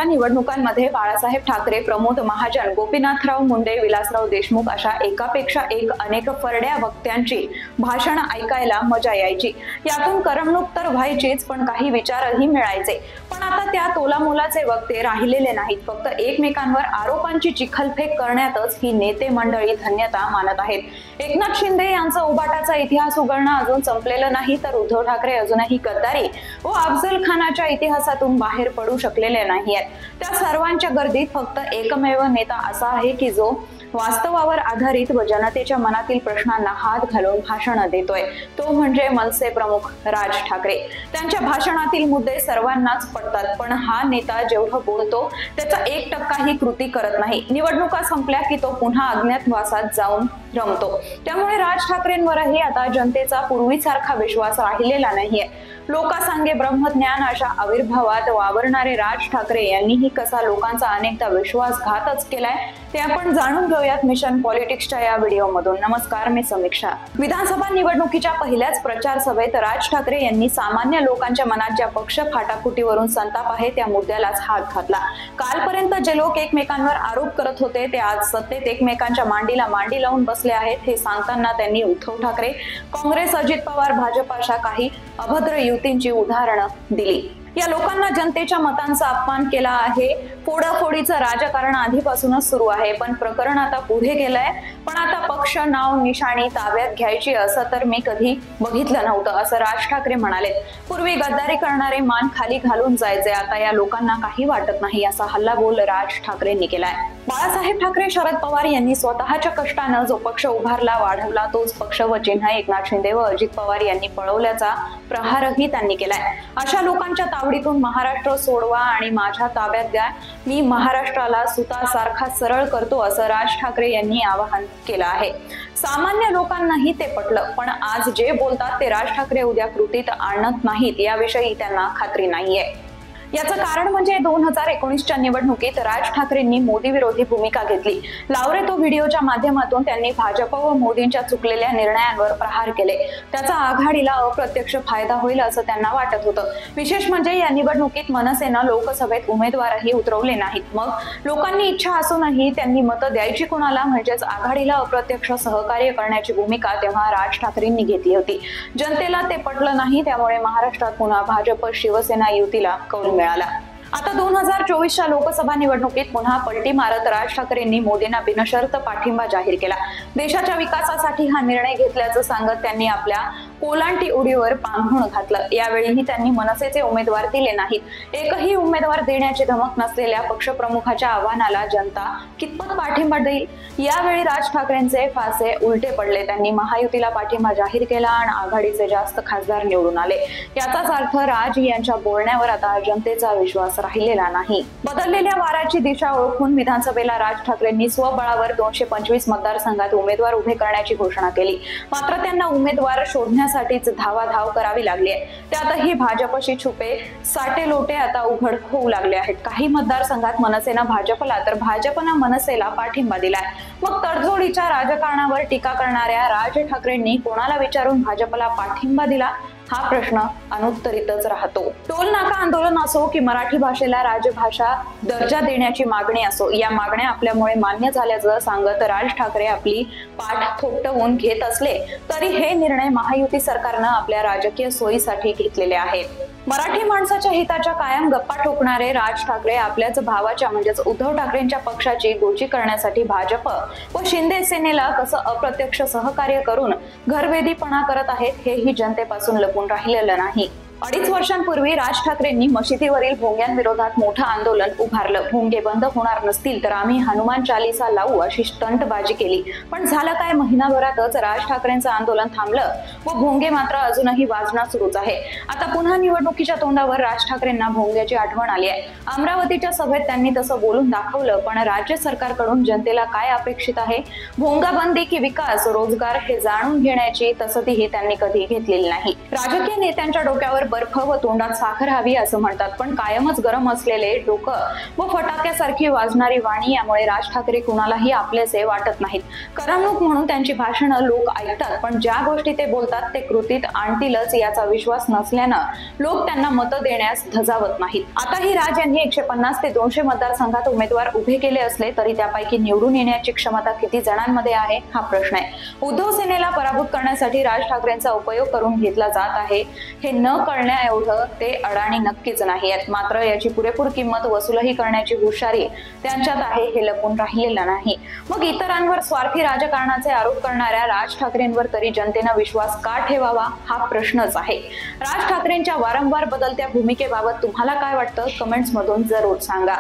आताच्या निवडणुकांमध्ये बाळासाहेब ठाकरे, प्रमोद महाजन, गोपीनाथराव मुंडे, विलासराव देशमुख अशा एकापेक्षा एक अनेक फरड्या वक्त्यांची भाषण ऐकायला मजा यायची। यातून करमणूक तर व्हायचीच, पण काही विचारही मिळायचे। पण आता त्या तोलामोलाचे वक्ते राहिलेले नाहीत। फक्त एकमेकांवर आरोपांची चिखलफेक करण्यातच ही नेते मंडळी धन्यता मानत आहेत। एकनाथ शिंदे यांचा उबाटाचा इतिहास उघडणं अजून संपलेलं नाही, तर उद्धव ठाकरे अजूनही गद्दारी व अफजल खानाच्या इतिहासातून बाहेर पडू शकलेले नाहीत। त्या सर्वांच्या गर्दीत फक्त एकमेव नेता असा आहे की जो वास्तवावर आधारित व जनतेच्या मनातील प्रश्नांना हात घालून भाषण देतोय, तो म्हणजे मनसे प्रमुख राज ठाकरे। त्यांच्या भाषणातील मुद्दे सर्वांनाच पटतात, पण हा नेता जेवढं बोलतो त्याचा 1% कृती करत नाही। निवडणुका संपल्या की तो पुन्हा अज्ञातवासात जाऊन रमतो। त्यामुळे राज ठाकरेंवरही आता जनतेचा पूर्वीसारखा विश्वास राहिलेला नाहीये। लोकांसांगे ब्रह्मज्ञान अशा आविर्भावात वावरणारे राज ठाकरे यांनीही कसा लोकांचा अनेकदा विश्वासघातच केलाय ते आपण जाणून घेऊयात मिशन पॉलिटिक्सच्या या व्हिडिओमधून। नमस्कार, मी समीक्षा। विधानसभा निवडणुकीच्या पहिल्याच प्रचार सभेत राज ठाकरे यांनी सामान्य लोकांच्या मनात ज्या पक्ष फाटाफुटीवरून संताप आहे त्या मुद्द्यालाच हात घातला। कालपर्यंत जे लोक एकमेकांवर आरोप करत होते ते आज सत्तेत एकमेकांच्या मांडीला मांडी लावून बसले आहेत। हे सांगताना त्यांनी उद्धव ठाकरे, काँग्रेस, अजित पवार, भाजप अशा काही अभद्र युतींची उदाहरणं दिली। या लोकांना जनतेच्या मतांचा अपमान केला आहे। फोडाफोडीचं राजकारण आधीपासूनच सुरू आहे, पण प्रकरण आता पुढे गेलंय। पण आता पक्ष, नाव, निशाणी ताब्यात घ्यायची असं तर मी कधी बघितलं नव्हतं, असं राज ठाकरे म्हणाले। पूर्वी गद्दारी करणारे मान खाली घालून जायचे, आता या लोकांना काही वाटत नाही, असा हल्लाबोल राज ठाकरेंनी केलाय। बाळासाहेब ठाकरे, शरद पवार यांनी स्वतःच्या कष्टानं जो पक्ष उभारला, वाढवला, तोच पक्ष व चिन्ह एकनाथ शिंदे व अजित पवार यांनी पळवल्याचा प्रहारही त्यांनी केलाय। अशा लोकांच्या तावडीतून महाराष्ट्र सोडवा आणि माझ्या ताब्यात द्या, मी महाराष्ट्राला सुतासारखा सरळ करतो, असं राज ठाकरे यांनी आवाहन केलं आहे। सामान्य लोकांनाही ते पटलं, पण आज जे बोलतात ते राज ठाकरे उद्या कृतीत आणत नाहीत याविषयी त्यांना खात्री नाहीये। याचं कारण म्हणजे 2019च्या निवडणुकीत राज ठाकरेंनी मोदी विरोधी भूमिका घेतली। लावरे तो व्हिडिओच्या माध्यमातून त्यांनी भाजप व मोदींच्या चुकलेल्या निर्णयांवर प्रहार केले। त्याचा आघाडीला अप्रत्यक्ष फायदा होईल असं त्यांना वाटत होतं। विशेष म्हणजे या निवडणुकीत मनसेनं लोकसभेत उमेदवारही उतरवले नाहीत। मग लोकांनी इच्छा असूनही त्यांनी मतं द्यायची कोणाला, म्हणजेच आघाडीला अप्रत्यक्ष सहकार्य करण्याची भूमिका तेव्हा राज ठाकरेंनी घेतली होती। जनतेला ते पटलं नाही, त्यामुळे महाराष्ट्रात पुन्हा भाजप शिवसेना युतीला कौल मिळाला। आता 2024च्या लोकसभा निवडणुकीत पुन्हा पलटी मारत राज ठाकरेंनी मोदींना बिनशर्त पाठिंबा जाहीर केला। देशाच्या विकासासाठी हा निर्णय घेतल्याचं सांगत त्यांनी आपल्या कोलांटी उडीवर पांघरुण घातलं। यावेळीही त्यांनी मनसेचे उमेदवार दिले नाहीत। एकही उमेदवार देण्याची धमक नसलेल्या पक्षप्रमुखाच्या आव्हानाला जनता कितपत पाठिंबा देईल, यावेळी राज ठाकरेंचे फासे उलटे पडले। त्यांनी महायुतीला पाठिंबा जाहीर केला आणि आघाडीचे जास्त खासदार निवडून आले। याचाच अर्थ राज यांच्या बोलण्यावर आता जनतेचा विश्वास राहिलेला नाही। बदललेल्या वाऱ्याची दिशा ओळखून विधानसभेला राज ठाकरेंनी स्वबळावर 225 मतदारसंघात उमेदवार उभे करण्याची घोषणा केली। मात्र त्यांना उमेदवार शोधण्यासाठीच धावाधाव करावी लागली आहे। त्यातही भाजपशी छुपे साटे लोटे आता उघड होऊ लागले आहेत। काही मतदारसंघात मनसेनं भाजपला तर भाजपनं मनसेला पाठिंबा दिलाय। मग तडजोडीच्या राजकारणावर टीका करणाऱ्या राज ठाकरेंनी कोणाला विचारून भाजपला पाठिंबा दिला, हा प्रश्न अनुत्तरितच राहतो। टोल नाका आंदोलन असो की मराठी भाषेला राजभाषा दर्जा देण्याची मागणी असो, या मागण्या आपल्यामुळे मान्य झाल्याचं सांगत राज ठाकरे आपली पाठ थोपटवून घेत असले तरी हे निर्णय महायुती सरकारनं आपल्या राजकीय सोयीसाठी घेतलेले आहेत। मराठी माणसाच्या हिताच्या कायम गप्पा ठोकणारे राज ठाकरे आपल्याच भावाच्या म्हणजेच उद्धव ठाकरेंच्या पक्षाची गोची करण्यासाठी भाजप व शिंदे सेनेला कसं अप्रत्यक्ष सहकार्य करून घरभेदीपणा करत आहेत हेही जनतेपासून लपून राहिलेलं नाही। 2.5 वर्षांपूर्वी राज ठाकरेंनी मशिदीवरील भोंग्यांविरोधात मोठं आंदोलन उभारलं। भोंगे बंद होणार नसतील तर आम्ही हनुमान चालीसा लावू अशी स्टंटबाजी केली, पण झालं काय, महिनाभरातच राज ठाकरेंचं आंदोलन थांबलं व भोंगे मात्र अजूनही वाजणं सुरूच आहे। आता पुन्हा निवडणुकीच्या तोंडावर राज ठाकरेंना भोंग्याची आठवण आली आहे। अमरावतीच्या सभेत त्यांनी तसं बोलून दाखवलं, पण राज्य सरकारकडून जनतेला काय अपेक्षित आहे, भोंगाबंदी की विकास, रोजगार हे जाणून घेण्याची तसदीही त्यांनी कधी घेतलेली नाही। राजकीय नेत्यांच्या डोक्यावर बर्फ व तोंडात साखर हवी असं म्हणतात, पण कायमच गरम असलेले डोकं व फटाक्यासारखी वाजणारी वाणी यामुळे राज ठाकरे कुणालाही आपलेसे वाटत नाहीत. करमणूक म्हणून त्यांची भाषणं लोक ऐकतात, पण ज्या गोष्टी ते बोलतात ते कृतीत आणतीलच याचा विश्वास नसल्यानं लोक त्यांना मतं देण्यास धजावत नाहीत. आताही राज यांनी 150 ते 200 मतदारसंघात उमेदवार उभे केले असले तरी त्यापैकी निवडून येण्याची क्षमता किती जणांमध्ये आहे हा प्रश्न आहे. उद्धव सेनेला पराभूत करण्यासाठी राज ठाकरेंचा उपयोग करून घेतला जात आहे हे न कळण्या एवढं ते अडाणी नक्कीच नाही आहेत. मात्र याची पुरेपूर किंमत वसूलही करण्याची हुशारी त्यांच्यात आहे हे लपून राहिलेलं नाही. मग इतरांवर स्वार्थी राजकारणाचे आरोप करणाऱ्या राज ठाकरेंवर तरी जनतेनं विश्वास का ठेवावा हा प्रश्नच आहे. राज ठाकरेंच्या वारंवार बदलत्या भूमिकेबाबत तुम्हाला काय वाटतं कमेंट्स मधून जरूर सांगा.